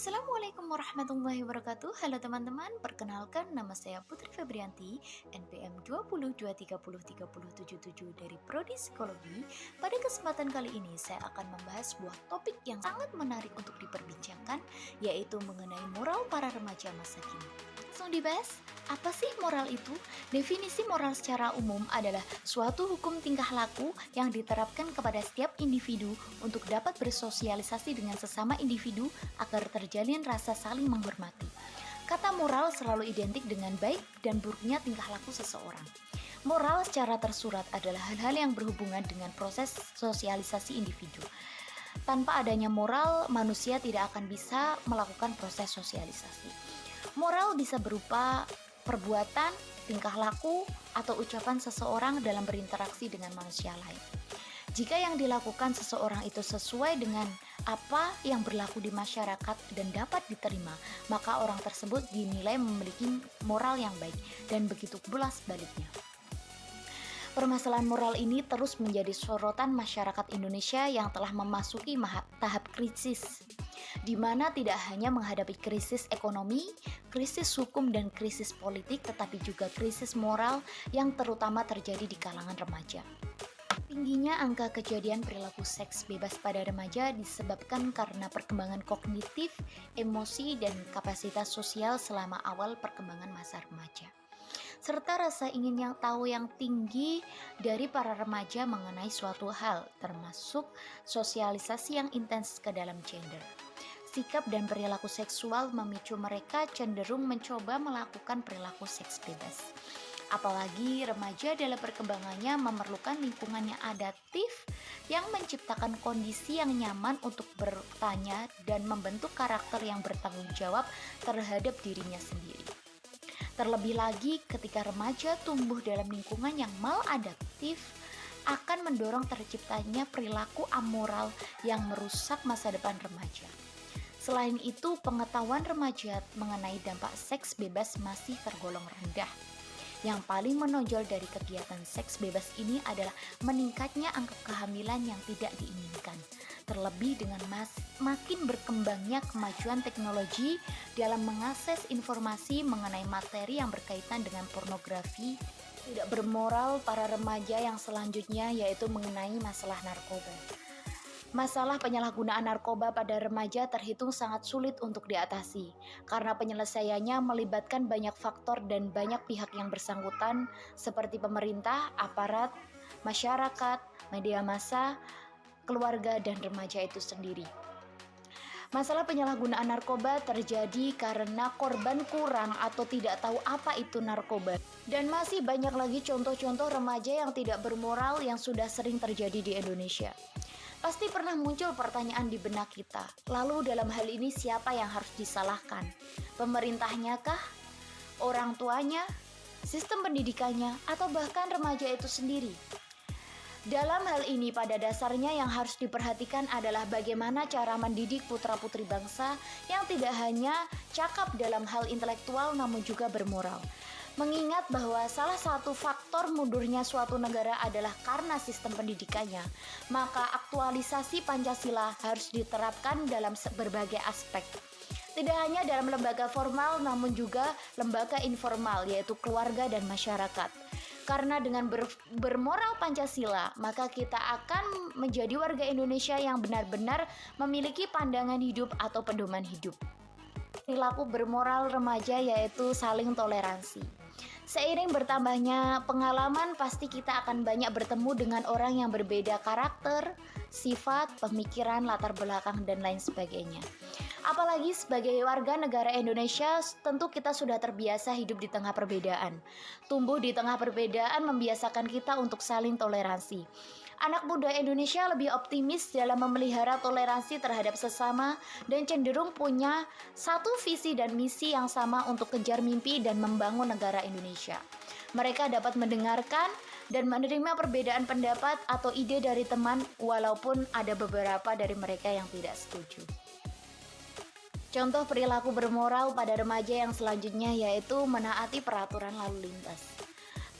Assalamualaikum warahmatullahi wabarakatuh. Halo teman-teman, perkenalkan nama saya Putri Febrianti, NPM 2020303077 dari Prodi Psikologi. Pada kesempatan kali ini saya akan membahas sebuah topik yang sangat menarik untuk diperbincangkan, yaitu mengenai moral para remaja masa kini. Langsung dibahas, apa sih moral itu? Definisi moral secara umum adalah suatu hukum tingkah laku yang diterapkan kepada setiap individu untuk dapat bersosialisasi dengan sesama individu agar terjalin rasa saling menghormati. Kata moral selalu identik dengan baik dan buruknya tingkah laku seseorang. Moral secara tersurat adalah hal-hal yang berhubungan dengan proses sosialisasi individu. Tanpa adanya moral, manusia tidak akan bisa melakukan proses sosialisasi. Moral bisa berupa perbuatan, tingkah laku, atau ucapan seseorang dalam berinteraksi dengan manusia lain. Jika yang dilakukan seseorang itu sesuai dengan apa yang berlaku di masyarakat dan dapat diterima, maka orang tersebut dinilai memiliki moral yang baik, dan begitu pula sebaliknya. Permasalahan moral ini terus menjadi sorotan masyarakat Indonesia yang telah memasuki tahap krisis, di mana tidak hanya menghadapi krisis ekonomi, krisis hukum, dan krisis politik, tetapi juga krisis moral yang terutama terjadi di kalangan remaja. Tingginya angka kejadian perilaku seks bebas pada remaja disebabkan karena perkembangan kognitif, emosi, dan kapasitas sosial selama awal perkembangan masa remaja, serta rasa ingin yang tahu yang tinggi dari para remaja mengenai suatu hal, termasuk sosialisasi yang intens ke dalam gender. Sikap dan perilaku seksual memicu mereka cenderung mencoba melakukan perilaku seks bebas. Apalagi remaja dalam perkembangannya memerlukan lingkungan yang adaptif yang menciptakan kondisi yang nyaman untuk bertanya dan membentuk karakter yang bertanggung jawab terhadap dirinya sendiri. Terlebih lagi ketika remaja tumbuh dalam lingkungan yang maladaptif akan mendorong terciptanya perilaku amoral yang merusak masa depan remaja. Selain itu, pengetahuan remaja mengenai dampak seks bebas masih tergolong rendah. Yang paling menonjol dari kegiatan seks bebas ini adalah meningkatnya angka kehamilan yang tidak diinginkan. Terlebih dengan makin berkembangnya kemajuan teknologi dalam mengakses informasi mengenai materi yang berkaitan dengan pornografi, tidak bermoral para remaja yang selanjutnya yaitu mengenai masalah narkoba. Masalah penyalahgunaan narkoba pada remaja terhitung sangat sulit untuk diatasi, karena penyelesaiannya melibatkan banyak faktor dan banyak pihak yang bersangkutan seperti pemerintah, aparat, masyarakat, media massa, keluarga, dan remaja itu sendiri. Masalah penyalahgunaan narkoba terjadi karena korban kurang atau tidak tahu apa itu narkoba. Dan masih banyak lagi contoh-contoh remaja yang tidak bermoral yang sudah sering terjadi di Indonesia. Pasti pernah muncul pertanyaan di benak kita, lalu dalam hal ini siapa yang harus disalahkan? Pemerintahnya kah? Orang tuanya? Sistem pendidikannya? Atau bahkan remaja itu sendiri? Dalam hal ini pada dasarnya yang harus diperhatikan adalah bagaimana cara mendidik putra-putri bangsa yang tidak hanya cakap dalam hal intelektual namun juga bermoral. Mengingat bahwa salah satu faktor mundurnya suatu negara adalah karena sistem pendidikannya, maka aktualisasi Pancasila harus diterapkan dalam berbagai aspek. Tidak hanya dalam lembaga formal namun juga lembaga informal yaitu keluarga dan masyarakat. Karena dengan bermoral Pancasila, maka kita akan menjadi warga Indonesia yang benar-benar memiliki pandangan hidup atau pedoman hidup. Perilaku bermoral remaja yaitu saling toleransi. Seiring bertambahnya pengalaman, pasti kita akan banyak bertemu dengan orang yang berbeda karakter, sifat, pemikiran, latar belakang, dan lain sebagainya. Apalagi sebagai warga negara Indonesia, tentu kita sudah terbiasa hidup di tengah perbedaan. Tumbuh di tengah perbedaan membiasakan kita untuk saling toleransi. Anak muda Indonesia lebih optimis dalam memelihara toleransi terhadap sesama dan cenderung punya satu visi dan misi yang sama untuk kejar mimpi dan membangun negara Indonesia. Mereka dapat mendengarkan dan menerima perbedaan pendapat atau ide dari teman walaupun ada beberapa dari mereka yang tidak setuju. Contoh perilaku bermoral pada remaja yang selanjutnya yaitu menaati peraturan lalu lintas.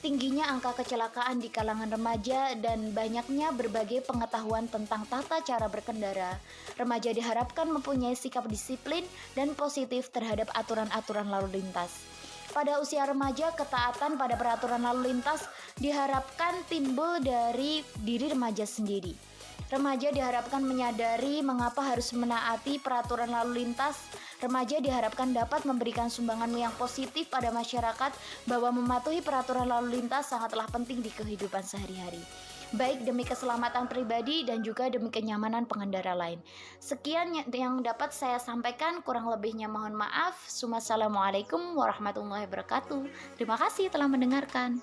tingginya angka kecelakaan di kalangan remaja dan banyaknya berbagai pengetahuan tentang tata cara berkendara, remaja diharapkan mempunyai sikap disiplin dan positif terhadap aturan-aturan lalu lintas. Pada usia remaja, ketaatan pada peraturan lalu lintas diharapkan timbul dari diri remaja sendiri. Remaja diharapkan menyadari mengapa harus menaati peraturan lalu lintas. Remaja diharapkan dapat memberikan sumbangan yang positif pada masyarakat bahwa mematuhi peraturan lalu lintas sangatlah penting di kehidupan sehari-hari, baik demi keselamatan pribadi dan juga demi kenyamanan pengendara lain. Sekian yang dapat saya sampaikan, kurang lebihnya mohon maaf. Wassalamualaikum warahmatullahi wabarakatuh. Terima kasih telah mendengarkan.